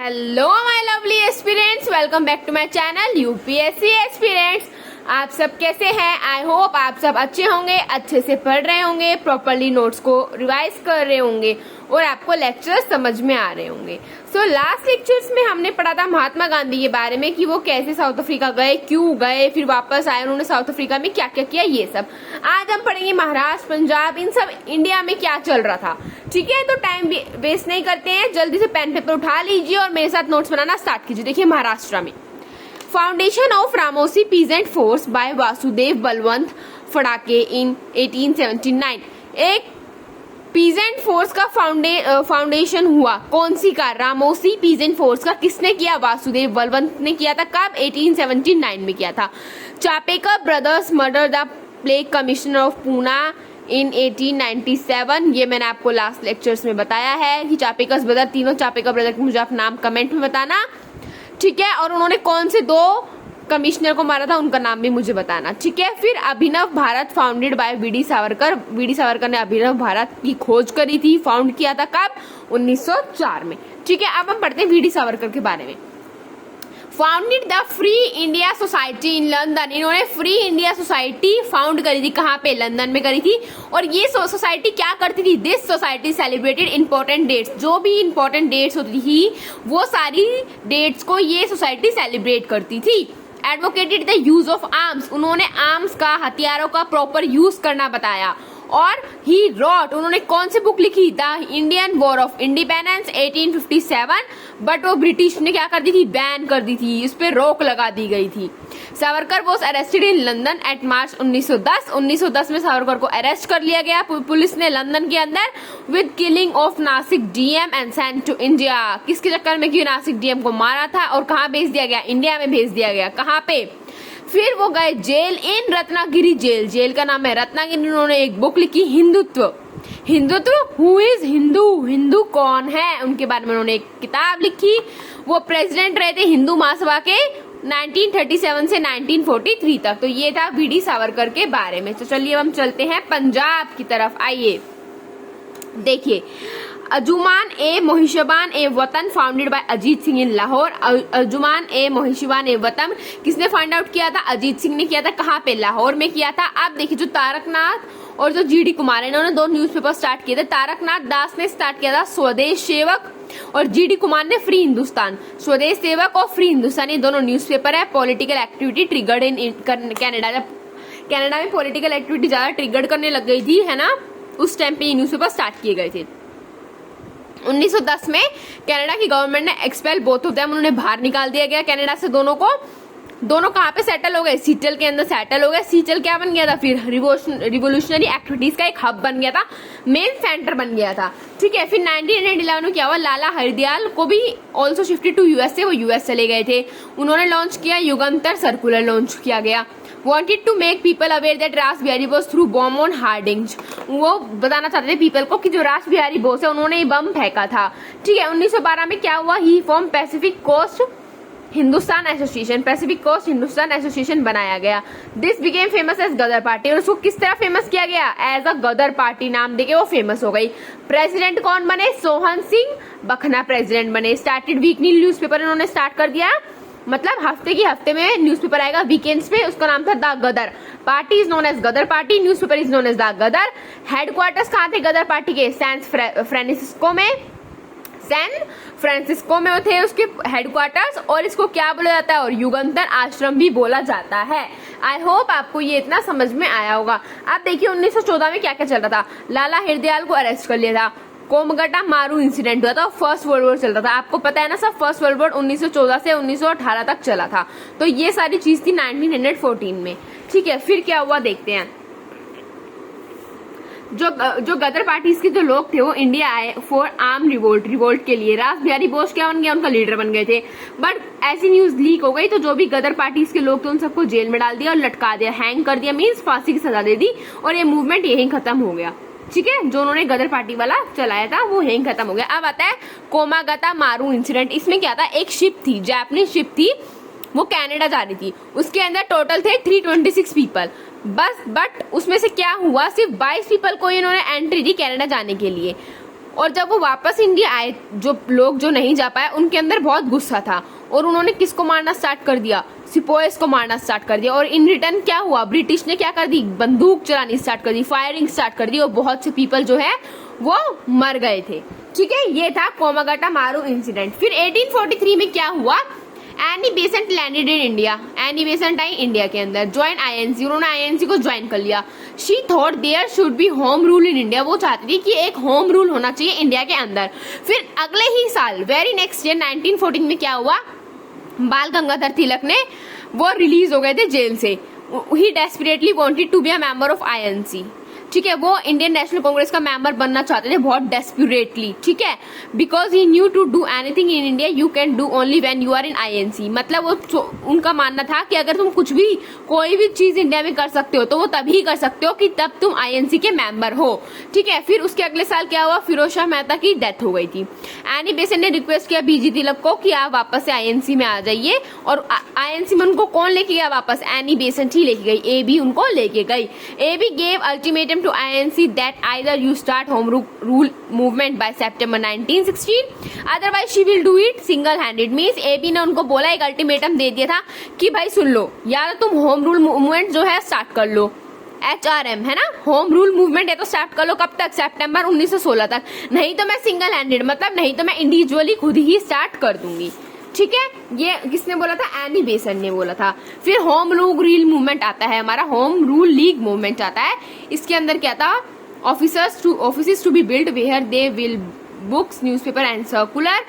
Hello my lovely aspirants, welcome back to my channel UPSC aspirants. आप सब कैसे हैं? आई होप आप सब अच्छे होंगे, अच्छे से पढ़ रहे होंगे, प्रॉपर्ली नोट्स को रिवाइज कर रहे होंगे और आपको लेक्चर्स समझ में आ रहे होंगे। सो लास्ट लेक्चर्स में हमने पढ़ा था महात्मा गांधी के बारे में कि वो कैसे साउथ अफ्रीका गए, क्यों गए, फिर वापस आए, उन्होंने साउथ अफ्रीका में क्या क्या किया, ये सब। आज हम पढ़ेंगे महाराष्ट्र, पंजाब, इन सब इंडिया में क्या चल रहा था। ठीक है, तो टाइम वेस्ट नहीं करते हैं, जल्दी से पेन पेपर उठा लीजिए और मेरे साथ नोट्स बनाना स्टार्ट कीजिए। देखिए, महाराष्ट्र में foundation of Ramosi peasant force by Vasudev Balwant Phadke in 1879। एक पीजेंट फोर्स का फाउंडेशन हुआ। कौन सी का? रामोसी पीजेंट फोर्स का। किसने किया? वासुदेव बलवंत ने किया था। कब? 1879 में किया था। Chapekar brothers murder the plague commissioner of Poona in 1897। ये मैंने आपको लास्ट लेक्चर्स में बताया है कि चापेकर ब्रदर, तीनों चापेकर ब्रदर के मुझे आप नाम कमेंट में बताना। ठीक है, और उन्होंने कौन से दो कमिश्नर को मारा था उनका नाम भी मुझे बताना। ठीक है, फिर Abhinav Bharat founded by VD Savarkar. VD Savarkar ने अभिनव भारत की खोज करी थी, फाउंड किया था। कब? 1904 में। ठीक है, अब हम पढ़ते हैं वीडी सावरकर के बारे में। Founded the free India society in London. इन्होंने फ्री इंडिया सोसाइटी फाउंड करी थी। कहाँ पे? लंदन में करी थी। और ये सोसाइटी क्या करती थी? This society celebrated important dates. जो भी इंपॉर्टेंट डेट्स होती थी वो सारी डेट्स को ये सोसाइटी सेलिब्रेट करती थी। Advocated the use of arms. उन्होंने आर्म्स का, हथियारों का प्रॉपर यूज करना बताया। और ही रॉट, उन्होंने कौन सी बुक लिखी? The Indian war of independence 1857। But वो ब्रिटिश ने क्या कर दी थी? बैन कर दी थी, इस पे रोक लगा दी गई थी। Savarkar was arrested in London at March 1910। 1910 में सावरकर को अरेस्ट कर लिया गया पुलिस ने लंदन के अंदर with killing of Nasik DM and sent to India. किसके चक्कर में? क्यों नासिक डीएम को मारा था और कहाँ भेज दिया गया? इंडिया में भेज दिया गया। कहाँ पे? फिर वो गए जेल इन रत्नागिरी जेल। जेल का नाम है रत्नागिरी। उन्होंने एक बुक लिखी, हिंदुत्व। हिंदुत्व, हु इज हिंदू, हिंदू कौन है, उनके बारे में उन्होंने एक किताब लिखी। वो प्रेसिडेंट रहे थे हिंदू महासभा के 1937 से 1943 तक। तो ये था वीडी सावरकर के बारे में। तो चलिए हम चलते हैं पंजाब की तरफ। आइए देखिए, अंजुमान ए मोहिशबान ए वतन फाउंडेड बाय अजीत सिंह इन लाहौर। अंजुमान ए मोहिशबान ए वतन किसने फाइंड आउट किया था? अजीत सिंह ने किया था। कहाँ पे? लाहौर में किया था। अब देखिए, जो तारकनाथ और जो जीडी कुमार है, इन्होंने दो न्यूज़पेपर स्टार्ट किए थे। तारकनाथ दास ने स्टार्ट किया था स्वदेश सेवक और जीडी कुमार ने फ्री हिंदुस्तान। स्वदेश सेवक और फ्री हिंदुस्तान ये दोनों न्यूज़पेपर है। Political activity triggered in Canada. जब कनाडा में पॉलिटिकल एक्टिविटी ज्यादा ट्रिगर्ड करने लग गई थी, है ना, उस टाइम पे ये न्यूज़पेपर स्टार्ट किए गए थे। 1910 में कनाडा की गवर्नमेंट ने एक्सपेल बोथ ऑफ देम, उन्होंने बाहर निकाल दिया गया कनाडा से दोनों को। दोनों कहाँ पे सेटल हो गए? सीटल के अंदर सेटल हो गए। सीटल क्या बन गया था? फिर रिवोल्यूशनरी एक्टिविटीज का एक हब बन गया था, मेन सेंटर बन गया था। ठीक है, फिर 1911 में क्या हुआ? लाला हरदयाल को भी ऑल्सो शिफ्टेड टू यूएस से, वो यूएस चले गए थे। उन्होंने लॉन्च किया युगंतर सर्कुलर, लॉन्च किया गया। Wanted to make people aware that रास Bihari Bose through bomb on Hardinge. वो बताना चाहते थे पीपल को कि जो रास बिहारी बोस है उन्होंने ये बम फेंका था। ठीक है, 1912 में क्या हुआ? He form Pacific coast Hindustan association. Pacific coast Hindustan association बनाया गया। This became famous as Ghadar party. और उसको किस तरह फेमस किया गया? एज अ गदर पार्टी नाम देके वो फेमस हो गई। प्रेसिडेंट कौन बने? सोहन सिंह बखना प्रेसिडेंट बने। स्टार्टेड वीकली न्यूज़पेपर इन्होंने स्टार्ट कर दिया, मतलब हफ्ते में न्यूज़पेपर आएगा वीकेंड्स पे। उसका नाम था the Ghadar Party, is known as Ghadar Party. Newspaper is known as the Ghadar. Headquarters कहाँ थे गदर पार्टी के? सैन फ्रांसिस्को में थे उसके हेडक्वार्टर्स। और इसको क्या बोला जाता है? और युगंतर आश्रम भी बोला जाता है। आई होप आपको ये इतना समझ में आया होगा। अब देखिए 1914 में क्या क्या चल रहा था। लाला हरदयाल को अरेस्ट कर लिया था। कोमगटा मारू इंसिडेंट हुआ था। फर्स्ट वर्ल्ड वॉर चल रहा था, आपको पता है ना सब। फर्स्ट वर्ल्ड वॉर 1914 से 1918 तक चला था। तो ये सारी चीज थी 1914 में। ठीक है, फिर क्या हुआ देखते हैं। जो गदर पार्टीज के जो लोग थे वो इंडिया आए फॉर आर्म रिवोल्ट के लिए। रास बिहारी बोस क्या बन गया? उनका लीडर बन गए थे। बट ऐसी न्यूज लीक हो गई तो जो भी गदर पार्टीज के लोग थे उन सबको जेल में डाल दिया और लटका दिया, हैंग कर दिया, मीन्स फांसी की सजा दे दी। और ये मूवमेंट यहीं खत्म हो गया। ठीक है, जो उन्होंने गदर पार्टी वाला चलाया था वो यहीं खत्म हो गया। अब आता है कोमागता मारू इंसिडेंट। इसमें क्या था? एक शिप थी, जापानीज शिप थी, वो कनाडा जा रही थी। उसके अंदर टोटल थे 326 पीपल बस। बट उसमें से क्या हुआ? सिर्फ 22 पीपल को इन्होंने एंट्री दी कनाडा जाने के लिए। और जब वो वापस इंडिया आए, जो लोग जो नहीं जा पाए उनके अंदर बहुत गुस्सा था और उन्होंने किसको मारना स्टार्ट कर दिया, सिपोइस को मारना स्टार्ट कर दिया। और इन रिटर्न क्या हुआ, ब्रिटिश ने क्या कर दी, बंदूक चलानी स्टार्ट कर दी, फायरिंग स्टार्ट कर दी और बहुत से पीपल जो है वो मर गए थे। ठीक है, ये था कोमागाटा मारू इंसिडेंट। फिर 1843 में क्या हुआ, Annie Besant landed in India. Annie Besant आई इंडिया के अंदर, ज्वाइन आईएनसी, उन्होंने आईएनसी को ज्वाइन कर लिया। She thought there should be home rule in India, वो चाहती थी कि एक होम रूल होना चाहिए इंडिया के अंदर। फिर अगले ही साल वेरी नेक्स्ट ईयर 1914 में क्या हुआ, बाल गंगाधर तिलक ने वो रिलीज हो गए थे जेल से। He desperately wanted to be a member of INC. ठीक है, वो इंडियन नेशनल कांग्रेस का मेंबर बनना चाहते थे बहुत डेस्परेटली। ठीक है, because he knew to do anything in India you can do only when you are in INC. मतलब वो उनका मानना था कि अगर तुम कुछ भी कोई भी चीज इंडिया में कर सकते हो तो वो तभी कर सकते हो कि तब तुम आईएनसी के मेंबर हो। ठीक है, फिर उसके अगले साल क्या हुआ, फिरोज शाह मेहता की डेथ हो गई थी। एनी बेसेंट ने रिक्वेस्ट किया बीजी तिलक को कि आप वापस से आईएनसी में आ जाइए, और आईएनसी में उनको कौन लेके गया वापस, एनी बेसेंट ही लेके गई, एबी उनको लेके गई। AB gave ultimatum to INC that either you start home rule movement by September 1916, otherwise she will do it single handed। Means AB ने उनको बोला, एक अल्टीमेटम दे दिया था कि भाई सुन लो, या तो तुम होम रूल मूवमेंट जो है स्टार्ट कर लो, HRM है ना, होम रूल मूवमेंट है तो स्टार्ट कर लो, कब तक, सितंबर 1916 तक, नहीं तो मैं सिंगल हैंडेड, मतलब नहीं तो मैं इंडिविजुअली खुद ही स्टार्ट कर दूंगी। ठीक है, ये किसने बोला था, एनी बेसेंट ने बोला था। फिर होम रूल मूवमेंट आता है हमारा, होम रूल लीग मूवमेंट आता है। इसके अंदर क्या था, offices to be build where they will books newspaper and circular,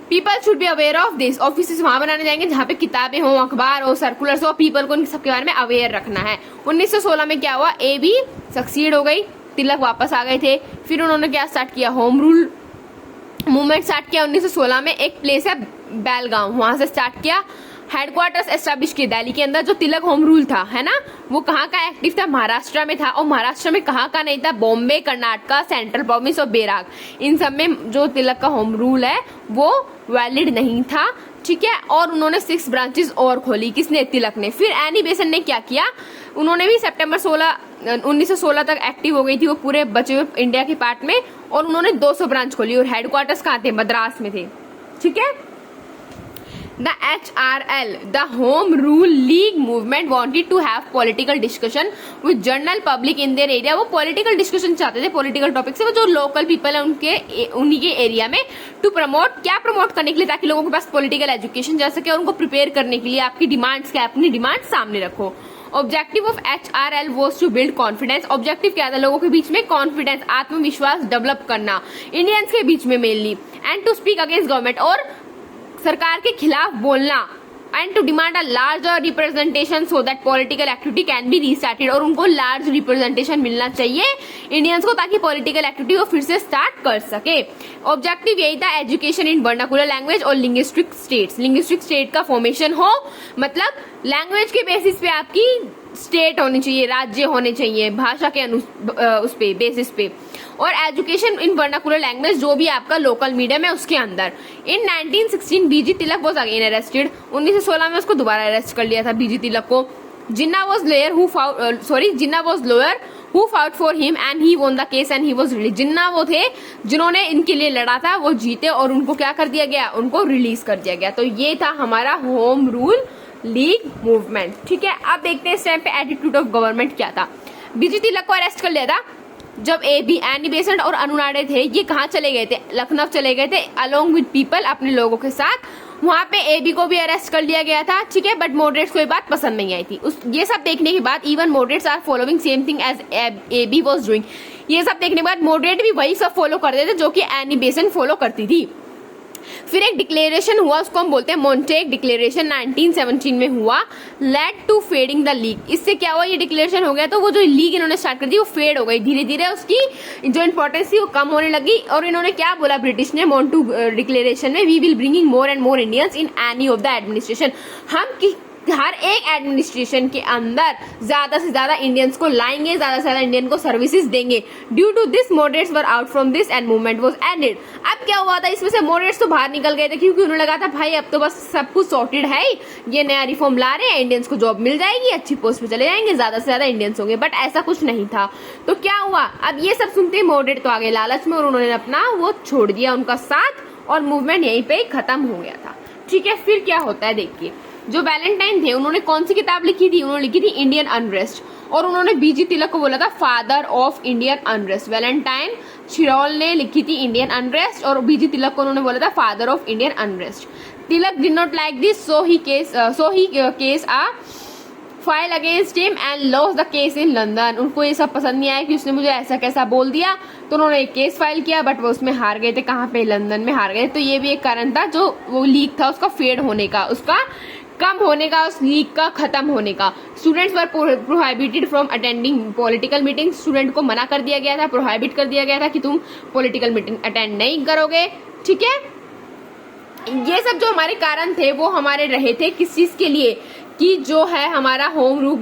people should be aware of this. Office वहां बनाने जाएंगे जहाँ पे किताबें हो, अखबार हो, सर्कुलर्स हो, पीपल को इन सबके बारे में अवेयर रखना है। 1916 में क्या हुआ, ए बी सक्सीड हो गई, तिलक वापस आ गए थे। फिर उन्होंने क्या स्टार्ट किया, होम रूल मूवमेंट स्टार्ट किया। 1916 में एक प्लेस है बेलगांव, वहां से स्टार्ट किया। हेडक्वार्टर्स एस्टेब्लिश किए दिल्ली के अंदर। जो तिलक होम रूल था है ना, वो कहाँ का एक्टिव था, महाराष्ट्र में था। और महाराष्ट्र में कहाँ का नहीं था, बॉम्बे, कर्नाटका, सेंट्रल प्रोविंस और बेराग, इन सब में जो तिलक का होम रूल है वो वैलिड नहीं था। ठीक है, और उन्होंने 6 ब्रांचेस और खोली, किसने, तिलक ने। फिर एनी बेसेंट ने क्या किया, उन्होंने भी सितंबर 1916 तक एक्टिव हो गई थी वो पूरे बचे हुए इंडिया के पार्ट में, और उन्होंने 200 ब्रांच खोली और हेडक्वार्टर्स कहाँ थे, मद्रास में थे। ठीक है, The HRL, the Home Rule League movement wanted to have political discussion with general public in their area। वो political discussion चाहते थे, political topic से, वो जो local people है उन्हीं के एरिया में, to promote, क्या promote करने के लिए, ताकि लोगों के पास political education जा सके, और उनको prepare करने के लिए आपकी डिमांड्स क्या, अपनी डिमांड सामने रखो। Objective of HRL was to build confidence. Objective क्या था, लोगों के बीच में कॉन्फिडेंस, आत्मविश्वास डेवलप करना, इंडियंस के बीच में mainly, and to speak against government, और सरकार के खिलाफ बोलना, and to demand a larger representation so that political activity can be restarted. और उनको लार्ज रिप्रेजेंटेशन मिलना चाहिए इंडियंस को, ताकि पॉलिटिकल एक्टिविटी वो फिर से स्टार्ट कर सके। ऑब्जेक्टिव यही था, एजुकेशन इन वर्नाकुलर लैंग्वेज और लिंग्विस्टिक स्टेट्स। लिंग्विस्टिक स्टेट का फॉर्मेशन हो, मतलब लैंग्वेज के बेसिस पे आपकी स्टेट होनी चाहिए, राज्य होने चाहिए, भाषा के उस पे बेसिस पे, और एजुकेशन इन वर्नाकुलर लैंग्वेज जो भी आपका लोकल मीडियम है उसके अंदर। इन 1916 बीजी तिलक वॉज अगेन अरेस्टेड। 1916 में उसको दोबारा अरेस्ट कर लिया था बीजी तिलक को। Jinnah was lawyer who fought for him and he won the case and he was release. Jinnah वो थे जिन्होंने इनके लिए लड़ा था, वो जीते और उनको क्या कर दिया गया, उनको रिलीज कर दिया गया। तो ये था हमारा होम रूल लीग मूवमेंट। ठीक है, अब देखते हैं इस टाइम पे एटीट्यूड ऑफ गवर्नमेंट क्या था। बीजी तिलक को अरेस्ट कर लिया था जब एनी बेसेंट और अनुनाडे थे, ये कहाँ चले गए थे, लखनऊ चले गए थे अलोंग विद पीपल, अपने लोगों के साथ। वहां पे एबी को भी अरेस्ट कर लिया गया था। ठीक है, बट मॉडरेट्स को ये बात पसंद नहीं आई थी। ये सब देखने के बाद even moderates are following same thing as AB was doing. ये सब देखने के बाद मॉडरेट भी वही सब फॉलो करते थे जो कि एनी बेसेंट फॉलो करती थी। फिर एक डिक्लेरेशन हुआ, उसको हम बोलते हैं मॉन्टेग डिक्लेरेशन, 1917 में हुआ, led to fading the league. इससे क्या हुआ, ये डिक्लेरेशन हो गया तो वो जो लीग इन्होंने स्टार्ट कर दी वो फेड हो गई, धीरे धीरे उसकी जो इंपॉर्टेंस थी वो कम होने लगी। और इन्होंने क्या बोला ब्रिटिश ने मॉन्टू डिक्लेरेशन में, we will bringing more and more Indians in any of the administration. हम हर एक एडमिनिस्ट्रेशन के अंदर ज्यादा से ज्यादा इंडियंस को लाएंगे, ज्यादा से ज्यादा इंडियन को सर्विसेज देंगे। Due to this moderates were out from this and movement was ended. अब क्या हुआ था, इसमें से मॉडरेट्स तो बाहर निकल गए थे, क्योंकि उन्होंने लगा था भाई अब तो बस सब कुछ सॉर्टेड है, ये नया रिफॉर्म ला रहे हैं, इंडियंस को जॉब मिल जाएगी, अच्छी पोस्ट पे चले जाएंगे, ज्यादा से ज्यादा इंडियंस होंगे। बट ऐसा कुछ नहीं था। तो क्या हुआ, अब ये सब सुनते ही मॉडरेट तो आ गए लालच में और उन्होंने अपना वो छोड़ दिया उनका साथ और मूवमेंट यहीं पे खत्म हो गया था। ठीक है, फिर क्या होता है देखिए, जो वैलेंटाइन थे उन्होंने कौन सी किताब लिखी थी, उन्होंने लिखी थी इंडियन अनरेस्ट, और उन्होंने बीजी तिलक को बोला था father of Indian unrest. Valentine Chirol ने लिखी थी इंडियन अनरेस्ट और बीजी तिलक को उन्होंने बोला था father of Indian unrest. Tilak did not like this, so he case a file against him and lost the case in London. उनको ये सब पसंद नहीं आया कि उसने मुझे ऐसा कैसा बोल दिया, तो उन्होंने एक केस फाइल किया, बट वो उसमें हार गए थे। कहाँ पे, लंदन में हार गए। तो ये भी एक कारण था, जो वो लीक था उसका फेड होने का, उसका कम होने का, उस लीक का खत्म होने का। Students were prohibited from attending political meeting. Student को मना कर दिया गया था, प्रोहिबिट कर दिया गया था कि तुम पॉलिटिकल मीटिंग अटेंड नहीं करोगे। ठीक है, ये सब जो हमारे कारण थे वो हमारे रहे थे किस चीज के लिए, कि जो है हमारा होम रूल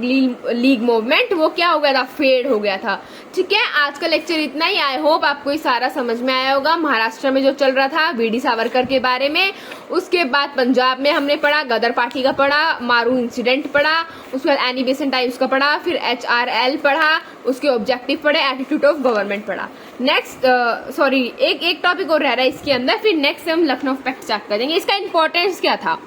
लीग मूवमेंट वो क्या हो गया था, फेड हो गया था। ठीक है, आज का लेक्चर इतना ही। आई होप आपको ये सारा समझ में आया होगा। महाराष्ट्र में जो चल रहा था वीडी सावरकर के बारे में, उसके बाद पंजाब में हमने पढ़ा गदर पार्टी का पढ़ा, मारू इंसिडेंट पढ़ा, उसके बाद एनी बेसेंट टाइम्स का पढ़ा, फिर HRL पढ़ा, उसके ऑब्जेक्टिव पढ़े, एटीट्यूड ऑफ गवर्नमेंट पढ़ा। नेक्स्ट एक टॉपिक और रह रहा है इसके अंदर, फिर नेक्स्ट हम लखनऊ पैक्ट स्टार्ट करेंगे। इसका इंपॉर्टेंस क्या था,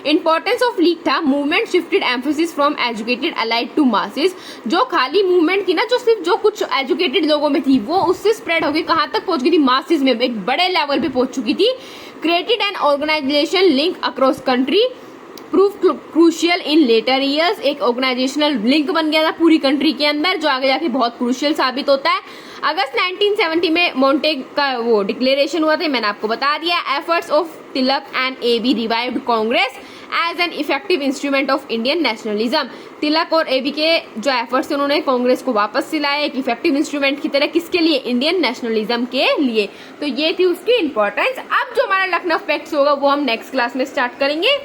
इंपॉर्टेंस ऑफ लीग था movement shifted emphasis from educated elite to masses. जो खाली मूवमेंट थी ना, जो सिर्फ जो कुछ एजुकेटेड लोगों में थी, वो उससे स्प्रेड हो गई, कहां तक पहुंच गई थी, मासेस में, एक बड़े लेवल पे पहुंच चुकी थी। Created an organisation link across country proved crucial in later years. एक ऑर्गेनाइजेशनल लिंक बन गया था पूरी कंट्री के अंदर, जो आगे जाके बहुत क्रूशियल साबित होता है। अगस्त 1970 में मोन्टेग का वो डिक्लेरेशन हुआ था, मैंने आपको बता दिया। Efforts of Tilak and AB revived Congress as an effective instrument of Indian nationalism. Tilak और AB के जो एफर्ट्स थे, उन्होंने कांग्रेस को वापस सिलाया एक इफेक्टिव इंस्ट्रूमेंट की तरह, किसके लिए, इंडियन नेशनलिज्म के लिए। तो ये थी उसकी इंपॉर्टेंस। अब जो हमारा लखनऊ फैक्ट्स होगा वो हम नेक्स्ट क्लास में स्टार्ट करेंगे।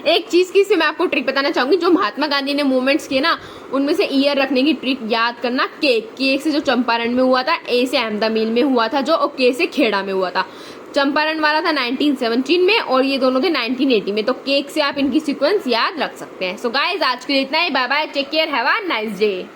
एक चीज की मैं आपको ट्रिक बताना चाहूंगी, जो महात्मा गांधी ने मूवमेंट्स किए ना, उनमें से ईयर रखने की ट्रिक याद करना। केक से जो चंपारण में हुआ था, A से अहमदामिल में हुआ था, जो और K से खेड़ा में हुआ था। चंपारण वाला था 1917 में और ये दोनों थे 1980 में। तो केक से आप इनकी सीक्वेंस याद रख सकते हैं। सो गाइज, आज के लिए इतना ही। Bye bye, take care, have a nice day.